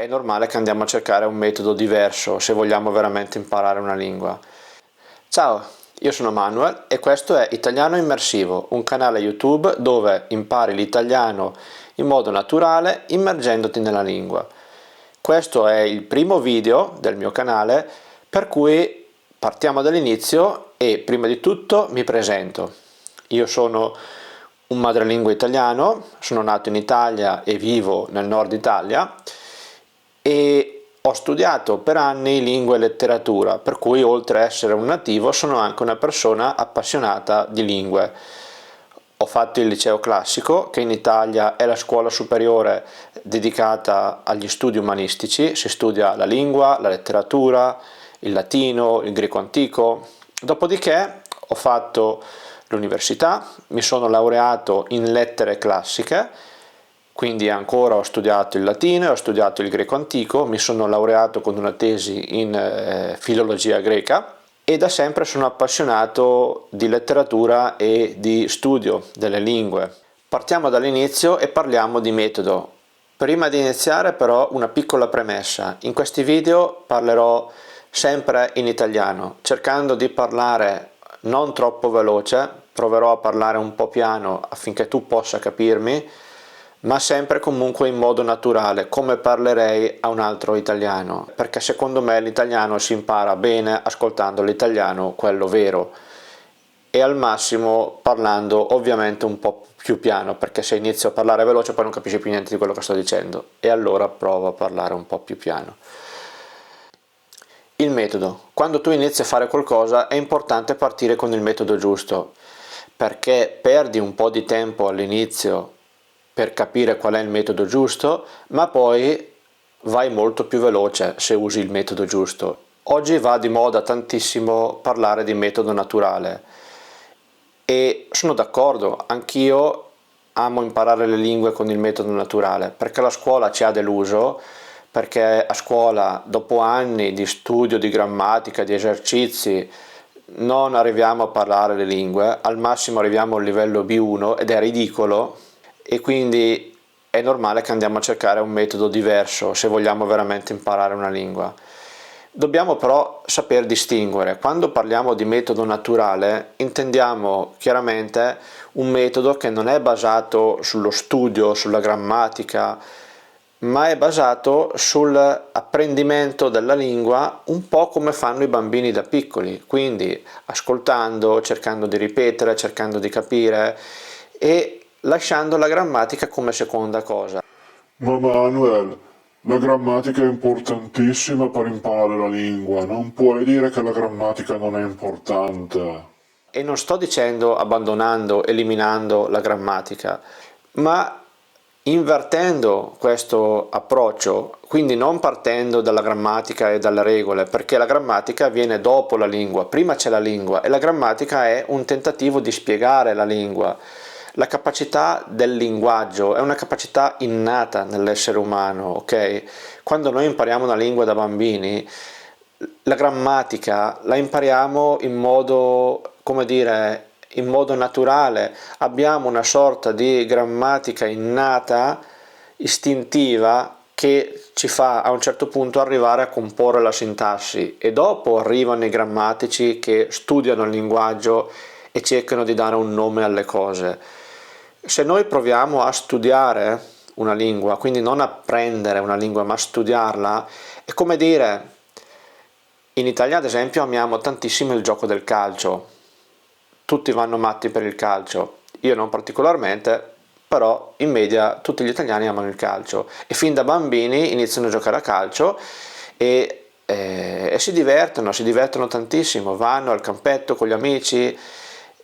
normale che andiamo a cercare un metodo diverso se vogliamo veramente imparare una lingua. Ciao, io sono Manuel e questo è Italiano Immersivo, un canale YouTube dove impari l'italiano in modo naturale immergendoti nella lingua. Questo è il primo video del mio canale, per cui partiamo dall'inizio e prima di tutto mi presento. Io sono un madrelingua italiano, sono nato in Italia e vivo nel nord Italia e ho studiato per anni lingua e letteratura, per cui oltre a essere un nativo sono anche una persona appassionata di lingue. Ho fatto il liceo classico, che in Italia è la scuola superiore dedicata agli studi umanistici, si studia la lingua, la letteratura, il latino, il greco antico. Dopodiché ho fatto l'università, mi sono laureato in lettere classiche, quindi ancora ho studiato il latino e ho studiato il greco antico, mi sono laureato con una tesi in filologia greca e da sempre sono appassionato di letteratura e di studio delle lingue. Partiamo dall'inizio e parliamo di metodo. Prima di iniziare però una piccola premessa. In questi video parlerò sempre in italiano, cercando di parlare non troppo veloce, proverò a parlare un po' piano affinché tu possa capirmi, ma sempre comunque in modo naturale, come parlerei a un altro italiano, perché secondo me l'italiano si impara bene ascoltando l'italiano, quello vero, e al massimo parlando ovviamente un po' più piano, perché se inizio a parlare veloce poi non capisci più niente di quello che sto dicendo, e allora provo a parlare un po' più piano. Il metodo. Quando tu inizi a fare qualcosa è importante partire con il metodo giusto, perché perdi un po' di tempo all'inizio per capire qual è il metodo giusto, ma poi vai molto più veloce se usi il metodo giusto. Oggi va di moda tantissimo parlare di metodo naturale e sono d'accordo, anch'io amo imparare le lingue con il metodo naturale, perché la scuola ci ha deluso, perché a scuola dopo anni di studio, di grammatica, di esercizi, non arriviamo a parlare le lingue, al massimo arriviamo al livello B1 ed è ridicolo e quindi è normale che andiamo a cercare un metodo diverso se vogliamo veramente imparare una lingua. Dobbiamo però saper distinguere. Quando parliamo di metodo naturale intendiamo chiaramente un metodo che non è basato sullo studio, sulla grammatica, ma è basato sull'apprendimento della lingua un po' come fanno i bambini da piccoli, quindi ascoltando, cercando di ripetere, cercando di capire e lasciando la grammatica come seconda cosa. Ma Manuel, la grammatica è importantissima per imparare la lingua, non puoi dire che la grammatica non è importante. E non sto dicendo abbandonando, eliminando la grammatica, ma invertendo questo approccio, quindi non partendo dalla grammatica e dalle regole, perché la grammatica viene dopo la lingua, prima c'è la lingua e la grammatica è un tentativo di spiegare la lingua. La capacità del linguaggio è una capacità innata nell'essere umano, ok? Quando noi impariamo una lingua da bambini, la grammatica la impariamo in modo, come dire, in modo naturale, abbiamo una sorta di grammatica innata, istintiva, che ci fa a un certo punto arrivare a comporre la sintassi e dopo arrivano i grammatici che studiano il linguaggio e cercano di dare un nome alle cose. Se noi proviamo a studiare una lingua, quindi non apprendere una lingua ma studiarla, è come dire, in Italia ad esempio amiamo tantissimo il gioco del calcio, tutti vanno matti per il calcio, io non particolarmente, però in media tutti gli italiani amano il calcio e fin da bambini iniziano a giocare a calcio e si divertono tantissimo, vanno al campetto con gli amici.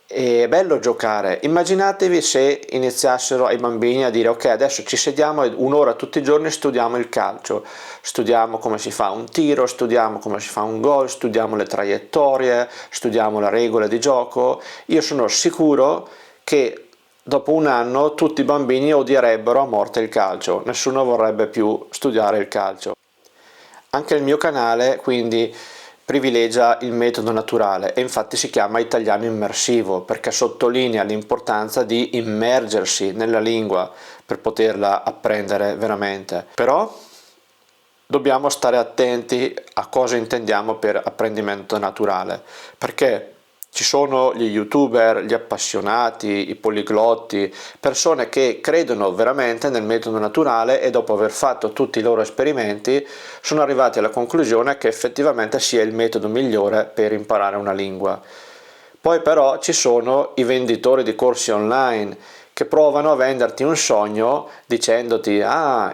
È bello giocare. Immaginatevi se iniziassero ai bambini a dire ok, adesso ci sediamo e un'ora tutti i giorni studiamo il calcio, studiamo come si fa un tiro, studiamo come si fa un gol, studiamo le traiettorie, studiamo le regole di gioco. Io sono sicuro che dopo un anno tutti i bambini odierebbero a morte il calcio, nessuno vorrebbe più studiare il calcio. Anche il mio canale quindi privilegia il metodo naturale e infatti si chiama Italiano Immersivo perché sottolinea l'importanza di immergersi nella lingua per poterla apprendere veramente. Però dobbiamo stare attenti a cosa intendiamo per apprendimento naturale, perché ci sono gli youtuber, gli appassionati, i poliglotti, persone che credono veramente nel metodo naturale e dopo aver fatto tutti i loro esperimenti sono arrivati alla conclusione che effettivamente sia il metodo migliore per imparare una lingua. Poi però ci sono i venditori di corsi online che provano a venderti un sogno dicendoti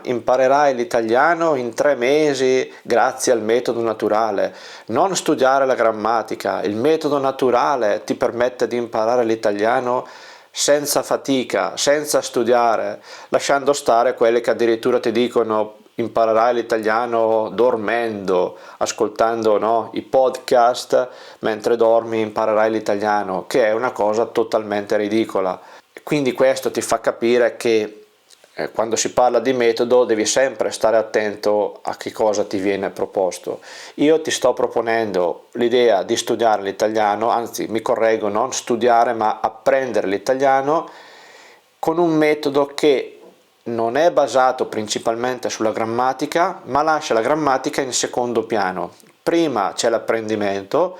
imparerai l'italiano in 3 mesi grazie al metodo naturale, non studiare la grammatica, il metodo naturale ti permette di imparare l'italiano senza fatica, senza studiare, lasciando stare quelli che addirittura ti dicono imparerai l'italiano dormendo, ascoltando i podcast mentre dormi imparerai l'italiano, che è una cosa totalmente ridicola. Quindi questo ti fa capire che quando si parla di metodo devi sempre stare attento a che cosa ti viene proposto. Io ti sto proponendo l'idea di studiare l'italiano, anzi mi correggo, non studiare ma apprendere l'italiano con un metodo che non è basato principalmente sulla grammatica, ma lascia la grammatica in secondo piano. Prima c'è l'apprendimento,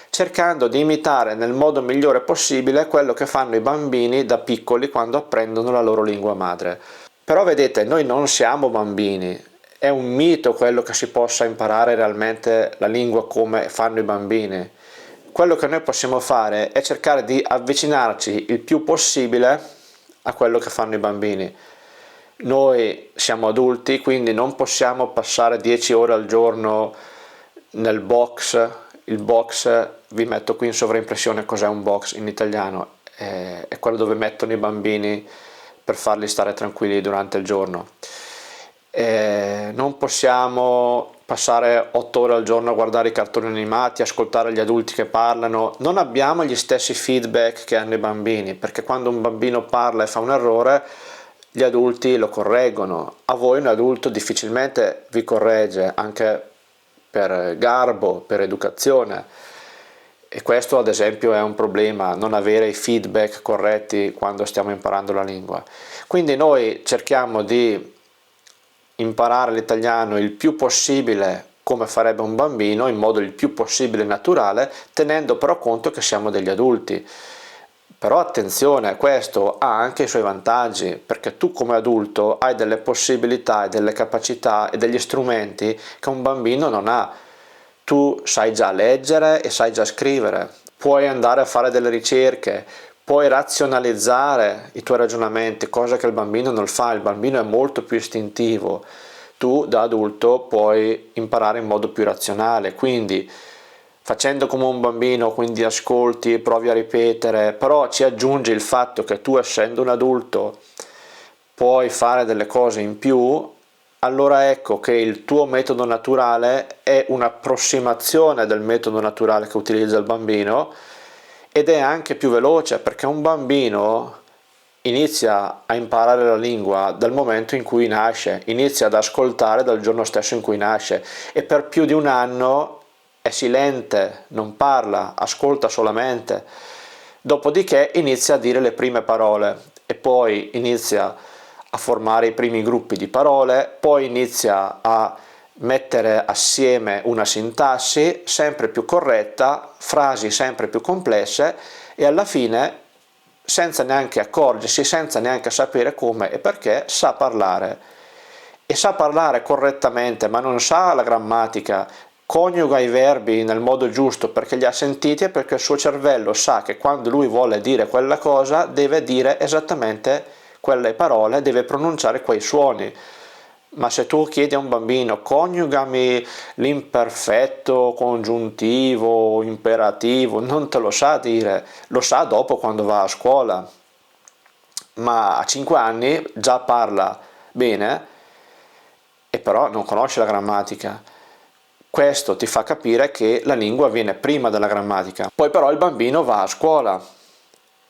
cercando di imitare nel modo migliore possibile quello che fanno i bambini da piccoli quando apprendono la loro lingua madre. Però vedete, noi non siamo bambini, è un mito quello che si possa imparare realmente la lingua come fanno i bambini. Quello che noi possiamo fare è cercare di avvicinarci il più possibile a quello che fanno i bambini. Noi siamo adulti, quindi non possiamo passare 10 ore al giorno nel box. Il box, vi metto qui in sovraimpressione cos'è un box in italiano, è quello dove mettono i bambini per farli stare tranquilli durante il giorno. Non possiamo passare 8 ore al giorno a guardare i cartoni animati, ascoltare gli adulti che parlano, non abbiamo gli stessi feedback che hanno i bambini, perché quando un bambino parla e fa un errore gli adulti lo correggono. A voi un adulto difficilmente vi corregge, anche per garbo, per educazione, e questo ad esempio è un problema, non avere i feedback corretti quando stiamo imparando la lingua. Quindi noi cerchiamo di imparare l'italiano il più possibile come farebbe un bambino, in modo il più possibile naturale, tenendo però conto che siamo degli adulti. Però attenzione, questo ha anche i suoi vantaggi, perché tu come adulto hai delle possibilità e delle capacità e degli strumenti che un bambino non ha. Tu sai già leggere e sai già scrivere, puoi andare a fare delle ricerche, puoi razionalizzare i tuoi ragionamenti, cosa che il bambino non fa, il bambino è molto più istintivo. Tu da adulto puoi imparare in modo più razionale, quindi facendo come un bambino, quindi ascolti, provi a ripetere, però ci aggiungi il fatto che tu essendo un adulto puoi fare delle cose in più, allora ecco che il tuo metodo naturale è un'approssimazione del metodo naturale che utilizza il bambino ed è anche più veloce, perché un bambino inizia a imparare la lingua dal momento in cui nasce, inizia ad ascoltare dal giorno stesso in cui nasce e per più di un anno è silente, non parla, ascolta solamente. Dopodiché inizia a dire le prime parole e poi inizia a formare i primi gruppi di parole, poi inizia a mettere assieme una sintassi sempre più corretta, frasi sempre più complesse e alla fine, senza neanche accorgersi, senza neanche sapere come e perché, sa parlare. E sa parlare correttamente, ma non sa la grammatica, coniuga i verbi nel modo giusto perché li ha sentiti e perché il suo cervello sa che quando lui vuole dire quella cosa deve dire esattamente quelle parole, deve pronunciare quei suoni. Ma se tu chiedi a un bambino coniugami l'imperfetto, congiuntivo, imperativo, non te lo sa dire, lo sa dopo quando va a scuola. Ma a 5 anni già parla bene e però non conosce la grammatica. Questo ti fa capire che la lingua viene prima della grammatica. Poi però il bambino va a scuola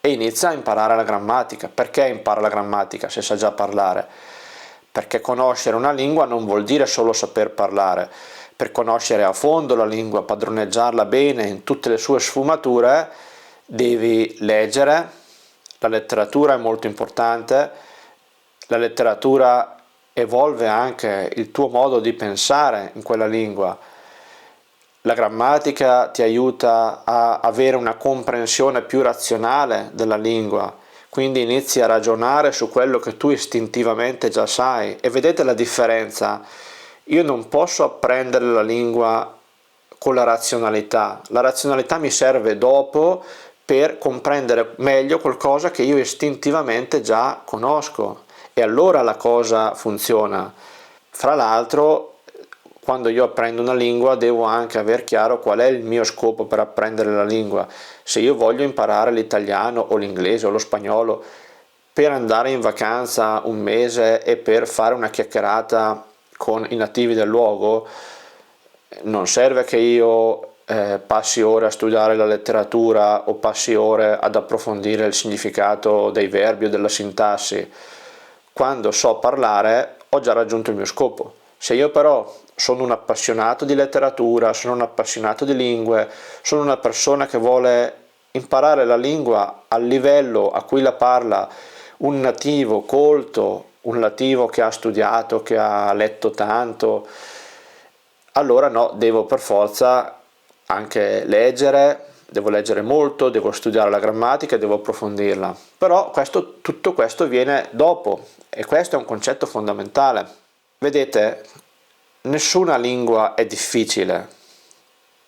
e inizia a imparare la grammatica. Perché impara la grammatica se sa già parlare? Perché conoscere una lingua non vuol dire solo saper parlare. Per conoscere a fondo la lingua, padroneggiarla bene in tutte le sue sfumature, devi leggere, la letteratura è molto importante, la letteratura evolve anche il tuo modo di pensare in quella lingua. La grammatica ti aiuta a avere una comprensione più razionale della lingua, quindi inizi a ragionare su quello che tu istintivamente già sai. E vedete la differenza? Io non posso apprendere la lingua con la razionalità. La razionalità mi serve dopo per comprendere meglio qualcosa che io istintivamente già conosco, e allora la cosa funziona. Fra l'altro, quando io apprendo una lingua devo anche aver chiaro qual è il mio scopo per apprendere la lingua. Se io voglio imparare l'italiano o l'inglese o lo spagnolo per andare in vacanza un mese e per fare una chiacchierata con i nativi del luogo, non serve che io passi ore a studiare la letteratura o passi ore ad approfondire il significato dei verbi o della sintassi. Quando so parlare ho già raggiunto il mio scopo. Se io però sono un appassionato di letteratura, sono un appassionato di lingue, sono una persona che vuole imparare la lingua al livello a cui la parla un nativo colto, un nativo che ha studiato, che ha letto tanto, allora no, devo per forza anche leggere, devo leggere molto, devo studiare la grammatica, devo approfondirla. Però tutto questo viene dopo, e questo è un concetto fondamentale. Vedete, nessuna lingua è difficile,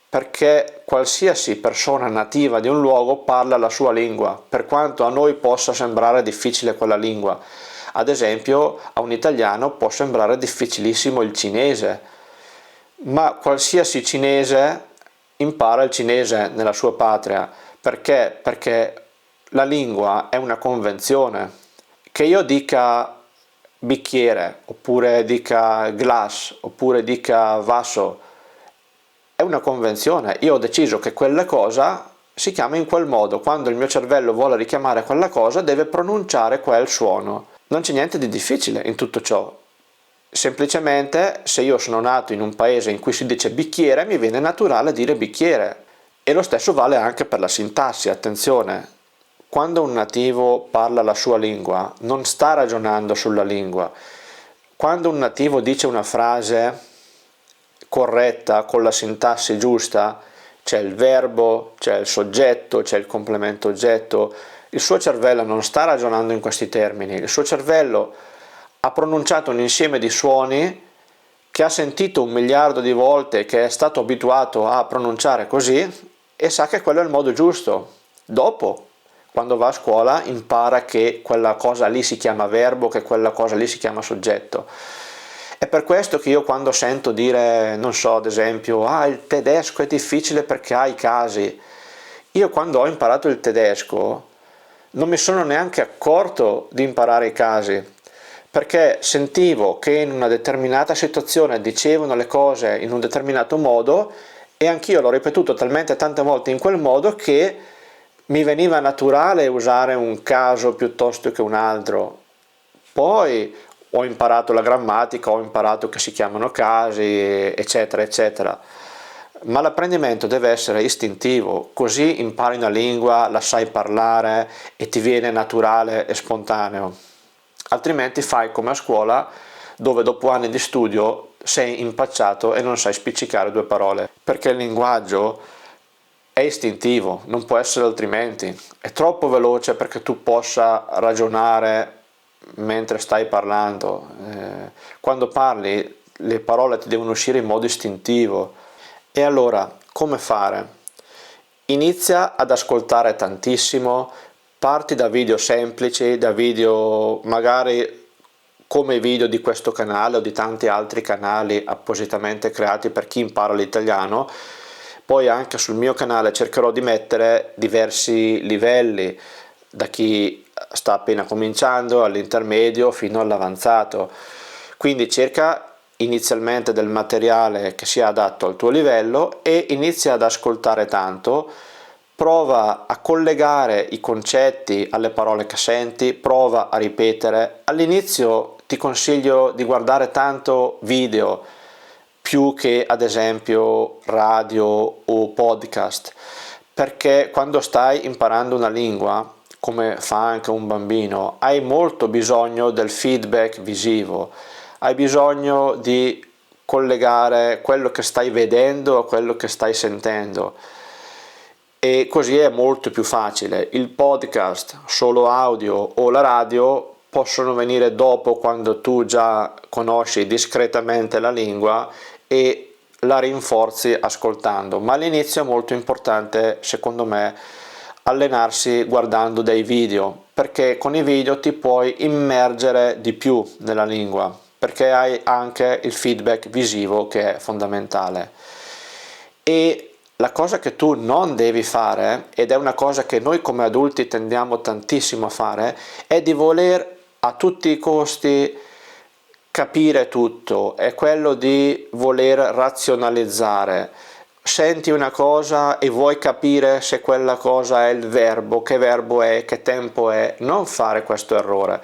perché qualsiasi persona nativa di un luogo parla la sua lingua, per quanto a noi possa sembrare difficile quella lingua. Ad esempio, a un italiano può sembrare difficilissimo il cinese, ma qualsiasi cinese impara il cinese nella sua patria. Perché? Perché la lingua è una convenzione. Che io dica bicchiere, oppure dica glass, oppure dica vaso, è una convenzione. Io ho deciso che quella cosa si chiama in quel modo. Quando il mio cervello vuole richiamare quella cosa, deve pronunciare quel suono. Non c'è niente di difficile in tutto ciò. Semplicemente, se io sono nato in un paese in cui si dice bicchiere, mi viene naturale dire bicchiere. E lo stesso vale anche per la sintassi, attenzione. Quando un nativo parla la sua lingua, non sta ragionando sulla lingua. Quando un nativo dice una frase corretta, con la sintassi giusta, c'è il verbo, c'è il soggetto, c'è il complemento oggetto, il suo cervello non sta ragionando in questi termini, il suo cervello ha pronunciato un insieme di suoni che ha sentito 1 miliardo di volte, che è stato abituato a pronunciare così, e sa che quello è il modo giusto. Dopo, quando va a scuola, impara che quella cosa lì si chiama verbo, che quella cosa lì si chiama soggetto. È per questo che io, quando sento dire, non so, ad esempio, il tedesco è difficile perché ha i casi, io quando ho imparato il tedesco non mi sono neanche accorto di imparare i casi, perché sentivo che in una determinata situazione dicevano le cose in un determinato modo, e anch'io l'ho ripetuto talmente tante volte in quel modo che mi veniva naturale usare un caso piuttosto che un altro. Poi ho imparato la grammatica, ho imparato che si chiamano casi, eccetera, eccetera. Ma l'apprendimento deve essere istintivo, così impari una lingua, la sai parlare e ti viene naturale e spontaneo. Altrimenti fai come a scuola, dove dopo anni di studio sei impacciato e non sai spiccicare 2 parole, perché il linguaggio è istintivo, non può essere altrimenti. È troppo veloce perché tu possa ragionare mentre stai parlando. Quando parli, le parole ti devono uscire in modo istintivo. E allora, come fare? Inizia ad ascoltare tantissimo, parti da video semplici, da video magari come i video di questo canale o di tanti altri canali appositamente creati per chi impara l'italiano. Poi anche sul mio canale cercherò di mettere diversi livelli, da chi sta appena cominciando, all'intermedio, fino all'avanzato. Quindi cerca inizialmente del materiale che sia adatto al tuo livello e inizia ad ascoltare tanto. Prova a collegare i concetti alle parole che senti, prova a ripetere. All'inizio ti consiglio di guardare tanto video più che ad esempio radio o podcast, perché quando stai imparando una lingua, come fa anche un bambino, hai molto bisogno del feedback visivo. hai bisogno di collegare quello che stai vedendo a quello che stai sentendo, e così è molto più facile. Il podcast, solo audio, o la radio possono venire dopo, quando tu già conosci discretamente la lingua e la rinforzi ascoltando, ma all'inizio è molto importante, secondo me, allenarsi guardando dei video, perché con i video ti puoi immergere di più nella lingua, perché hai anche il feedback visivo, che è fondamentale. E la cosa che tu non devi fare, ed è una cosa che noi come adulti tendiamo tantissimo a fare, è di voler a tutti i costi capire tutto, è quello di voler razionalizzare. Senti una cosa e vuoi capire se quella cosa è il verbo, che verbo è, che tempo è. Non fare questo errore.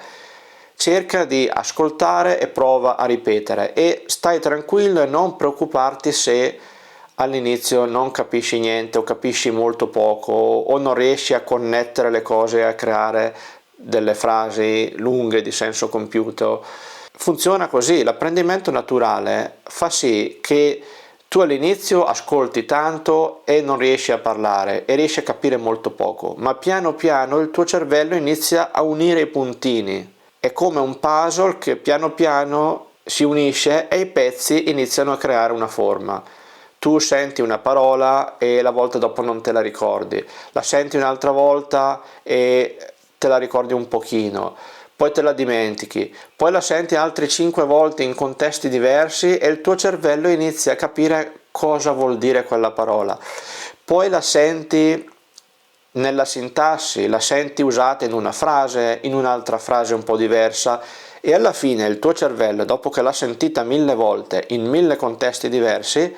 Cerca di ascoltare e prova a ripetere, e stai tranquillo e non preoccuparti se all'inizio non capisci niente o capisci molto poco o non riesci a connettere le cose e a creare delle frasi lunghe di senso compiuto. Funziona così, l'apprendimento naturale fa sì che tu all'inizio ascolti tanto e non riesci a parlare e riesci a capire molto poco, ma piano piano il tuo cervello inizia a unire i puntini. È come un puzzle che piano piano si unisce e i pezzi iniziano a creare una forma. Tu senti una parola e la volta dopo non te la ricordi, la senti un'altra volta e te la ricordi un pochino, poi te la dimentichi, poi la senti altre 5 volte in contesti diversi e il tuo cervello inizia a capire cosa vuol dire quella parola. Poi la senti nella sintassi, la senti usata in una frase, in un'altra frase un po' diversa, e alla fine il tuo cervello, dopo che l'ha sentita 1000 volte in 1000 contesti diversi,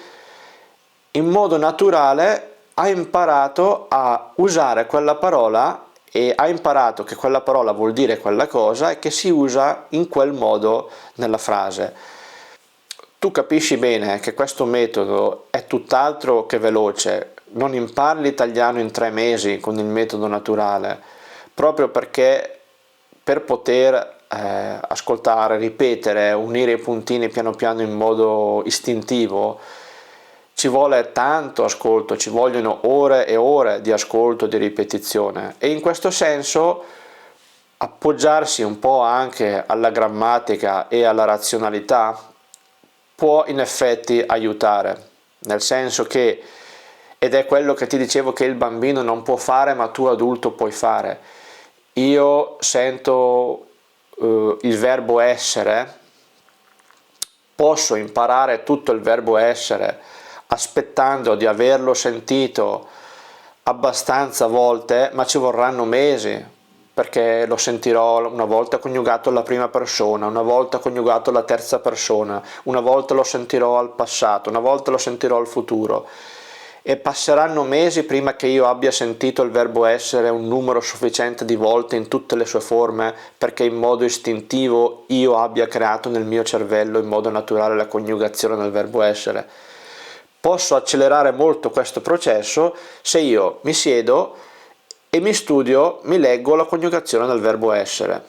in modo naturale ha imparato a usare quella parola e ha imparato che quella parola vuol dire quella cosa e che si usa in quel modo nella frase. Tu capisci bene che questo metodo è tutt'altro che veloce, non impari l'italiano in 3 mesi con il metodo naturale, proprio perché per poter ascoltare, ripetere, unire i puntini piano piano in modo istintivo, ci vuole tanto ascolto, ci vogliono ore e ore di ascolto, di ripetizione, e in questo senso appoggiarsi un po' anche alla grammatica e alla razionalità può in effetti aiutare, nel senso che, ed è quello che ti dicevo che il bambino non può fare ma tu adulto puoi fare. Io sento il verbo essere, posso imparare tutto il verbo essere aspettando di averlo sentito abbastanza volte, ma ci vorranno mesi, perché lo sentirò una volta coniugato alla prima persona, una volta coniugato alla terza persona, una volta lo sentirò al passato, una volta lo sentirò al futuro, e passeranno mesi prima che io abbia sentito il verbo essere un numero sufficiente di volte in tutte le sue forme, perché in modo istintivo io abbia creato nel mio cervello in modo naturale la coniugazione del verbo essere. Posso accelerare molto questo processo se io mi siedo e mi studio, mi leggo la coniugazione del verbo essere.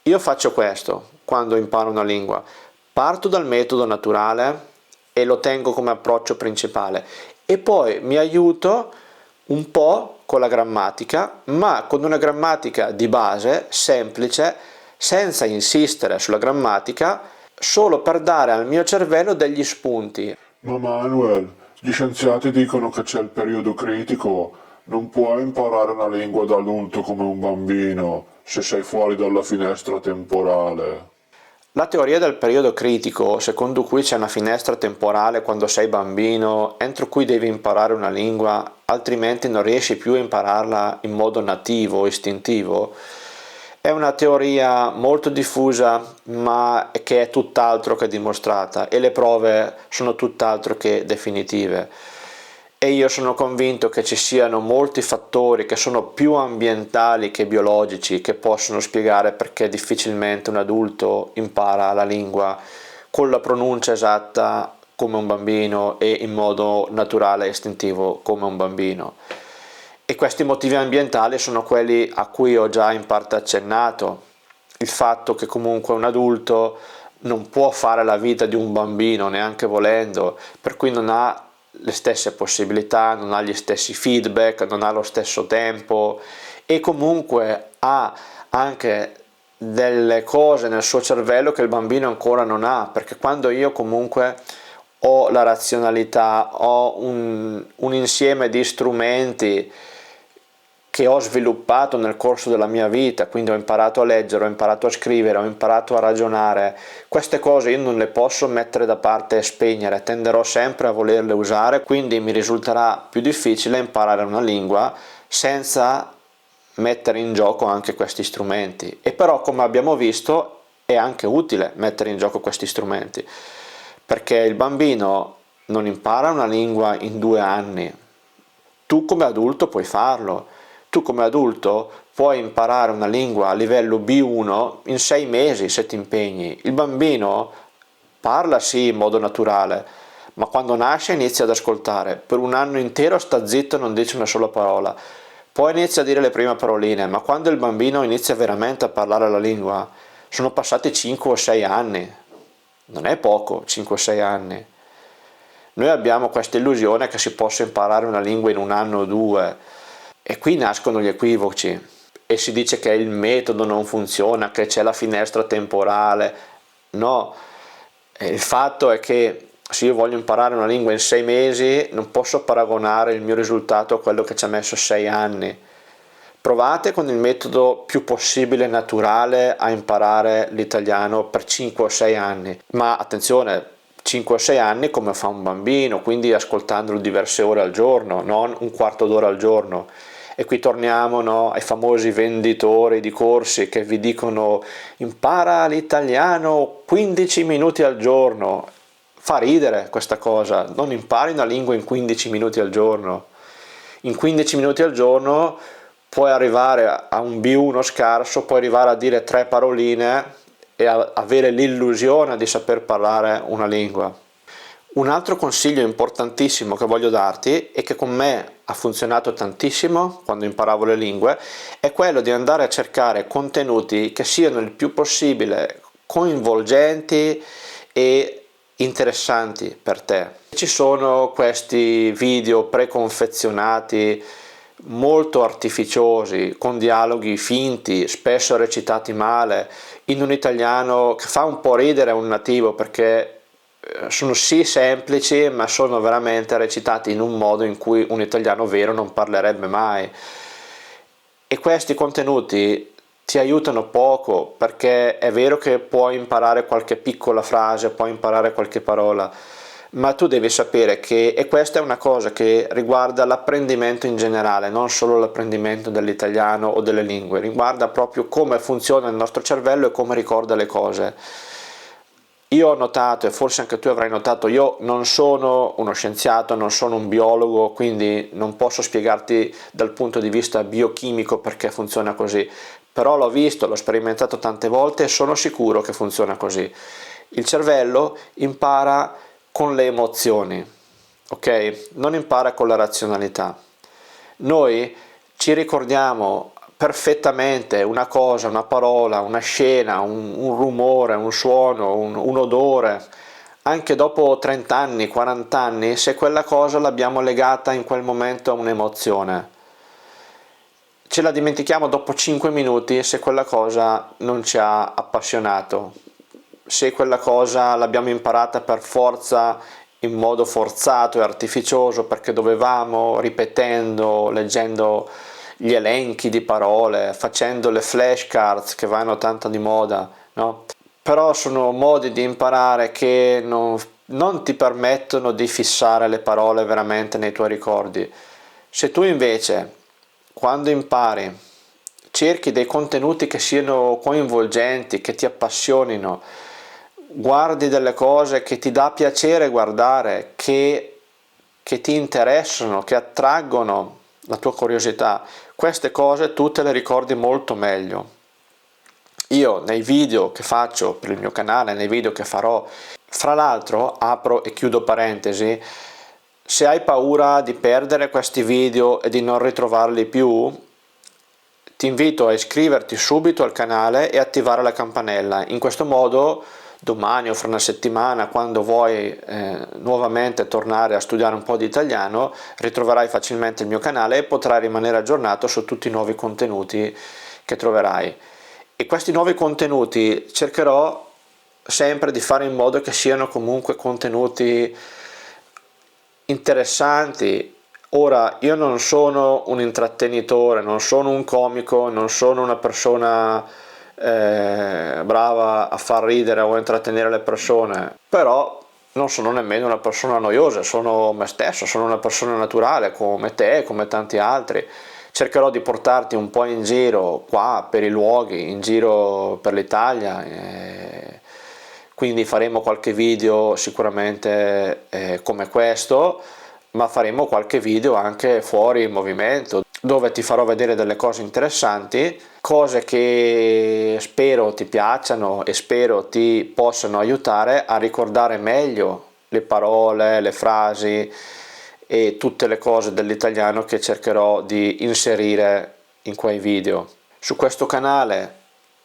Io faccio questo quando imparo una lingua. Parto dal metodo naturale e lo tengo come approccio principale, e poi mi aiuto un po' con la grammatica, ma con una grammatica di base, semplice, senza insistere sulla grammatica, solo per dare al mio cervello degli spunti. Ma Manuel, gli scienziati dicono che c'è il periodo critico. Non puoi imparare una lingua da adulto come un bambino se sei fuori dalla finestra temporale. La teoria del periodo critico, secondo cui c'è una finestra temporale quando sei bambino, entro cui devi imparare una lingua, altrimenti non riesci più a impararla in modo nativo, istintivo, è una teoria molto diffusa, ma che è tutt'altro che dimostrata, e le prove sono tutt'altro che definitive. E io sono convinto che ci siano molti fattori che sono più ambientali che biologici che possono spiegare perché difficilmente un adulto impara la lingua con la pronuncia esatta come un bambino e in modo naturale e istintivo come un bambino. E questi motivi ambientali sono quelli a cui ho già in parte accennato. Il fatto che comunque un adulto non può fare la vita di un bambino neanche volendo, per cui non ha le stesse possibilità, non ha gli stessi feedback, non ha lo stesso tempo e comunque ha anche delle cose nel suo cervello che il bambino ancora non ha, perché quando io comunque ho la razionalità, ho un insieme di strumenti che ho sviluppato nel corso della mia vita, quindi ho imparato a leggere, ho imparato a scrivere, ho imparato a ragionare. Queste cose io non le posso mettere da parte e spegnere, tenderò sempre a volerle usare, quindi mi risulterà più difficile imparare una lingua senza mettere in gioco anche questi strumenti. E però, come abbiamo visto, è anche utile mettere in gioco questi strumenti, perché il bambino non impara una lingua in 2 anni. Tu come adulto puoi farlo. Tu come adulto puoi imparare una lingua a livello B1 in 6 mesi se ti impegni. Il bambino parla sì in modo naturale, ma quando nasce inizia ad ascoltare. Per un anno intero sta zitto e non dice una sola parola. Poi inizia a dire le prime paroline, ma quando il bambino inizia veramente a parlare la lingua, sono passati 5 o 6 anni. Non è poco, 5 o 6 anni. Noi abbiamo questa illusione che si possa imparare una lingua in 1 anno o 2. E qui nascono gli equivoci e si dice che il metodo non funziona, che c'è la finestra temporale. No, il fatto è che se io voglio imparare una lingua in 6 mesi non posso paragonare il mio risultato a quello che ci ha messo 6 anni. Provate con il metodo più possibile naturale a imparare l'italiano per 5 o 6 anni, ma attenzione, 5 o 6 anni come fa un bambino, quindi ascoltandolo diverse ore al giorno, non un quarto d'ora al giorno. E qui torniamo, no, ai famosi venditori di corsi che vi dicono impara l'italiano 15 minuti al giorno. Fa ridere questa cosa, non impari una lingua in 15 minuti al giorno. In 15 minuti al giorno puoi arrivare a un B1 scarso, puoi arrivare a dire 3 paroline e avere l'illusione di saper parlare una lingua. Un altro consiglio importantissimo che voglio darti e che con me ha funzionato tantissimo quando imparavo le lingue è quello di andare a cercare contenuti che siano il più possibile coinvolgenti e interessanti per te. Ci sono questi video preconfezionati molto artificiosi, con dialoghi finti, spesso recitati male, in un italiano che fa un po' ridere a un nativo perché sono sì semplici, ma sono veramente recitati in un modo in cui un italiano vero non parlerebbe mai. E questi contenuti ti aiutano poco, perché è vero che puoi imparare qualche piccola frase, puoi imparare qualche parola, ma tu devi sapere che, e questa è una cosa che riguarda l'apprendimento in generale, non solo l'apprendimento dell'italiano o delle lingue, riguarda proprio come funziona il nostro cervello e come ricorda le cose. Io ho notato, e forse anche tu avrai notato, io non sono uno scienziato, non sono un biologo, quindi non posso spiegarti dal punto di vista biochimico perché funziona così, però l'ho visto, l'ho sperimentato tante volte e sono sicuro che funziona così. Il cervello impara con le emozioni, ok? Non impara con la razionalità. Noi ci ricordiamo perfettamente una cosa, una parola, una scena, un rumore, un suono, un odore, anche dopo 30 anni, 40 anni, se quella cosa l'abbiamo legata in quel momento a un'emozione. Ce la dimentichiamo dopo 5 minuti se quella cosa non ci ha appassionato, se quella cosa l'abbiamo imparata per forza in modo forzato e artificioso perché dovevamo, ripetendo, leggendo gli elenchi di parole, facendo le flashcards che vanno tanto di moda, no? Però sono modi di imparare che non ti permettono di fissare le parole veramente nei tuoi ricordi. Se tu invece, quando impari, cerchi dei contenuti che siano coinvolgenti, che ti appassionino, guardi delle cose che ti dà piacere guardare, che ti interessano, che attraggono la tua curiosità, queste cose tu te le ricordi molto meglio. Io nei video che faccio per il mio canale, nei video che farò, fra l'altro apro e chiudo parentesi, se hai paura di perdere questi video e di non ritrovarli più, ti invito a iscriverti subito al canale e attivare la campanella. In questo modo domani o fra una settimana, quando vuoi nuovamente tornare a studiare un po' di italiano, ritroverai facilmente il mio canale e potrai rimanere aggiornato su tutti i nuovi contenuti che troverai. E questi nuovi contenuti cercherò sempre di fare in modo che siano comunque contenuti interessanti. Ora, io non sono un intrattenitore, non sono un comico, non sono una persona brava a far ridere o a intrattenere le persone, però non sono nemmeno una persona noiosa, sono me stesso, sono una persona naturale come te, come tanti altri. Cercherò di portarti un po' in giro qua per i luoghi, in giro per l'Italia, quindi faremo qualche video sicuramente come questo, ma faremo qualche video anche fuori il movimento, dove ti farò vedere delle cose interessanti, cose che spero ti piacciono e spero ti possano aiutare a ricordare meglio le parole, le frasi e tutte le cose dell'italiano che cercherò di inserire in quei video. Su questo canale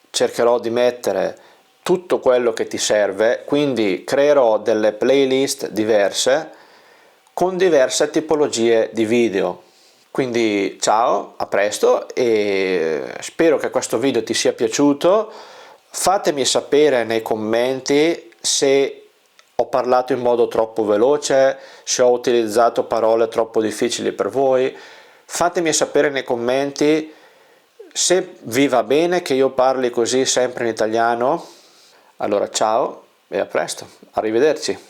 cercherò di mettere tutto quello che ti serve, quindi creerò delle playlist diverse con diverse tipologie di video. Quindi ciao, a presto e spero che questo video ti sia piaciuto. Fatemi sapere nei commenti se ho parlato in modo troppo veloce, se ho utilizzato parole troppo difficili per voi. Fatemi sapere nei commenti se vi va bene che io parli così sempre in italiano. Allora ciao e a presto, arrivederci.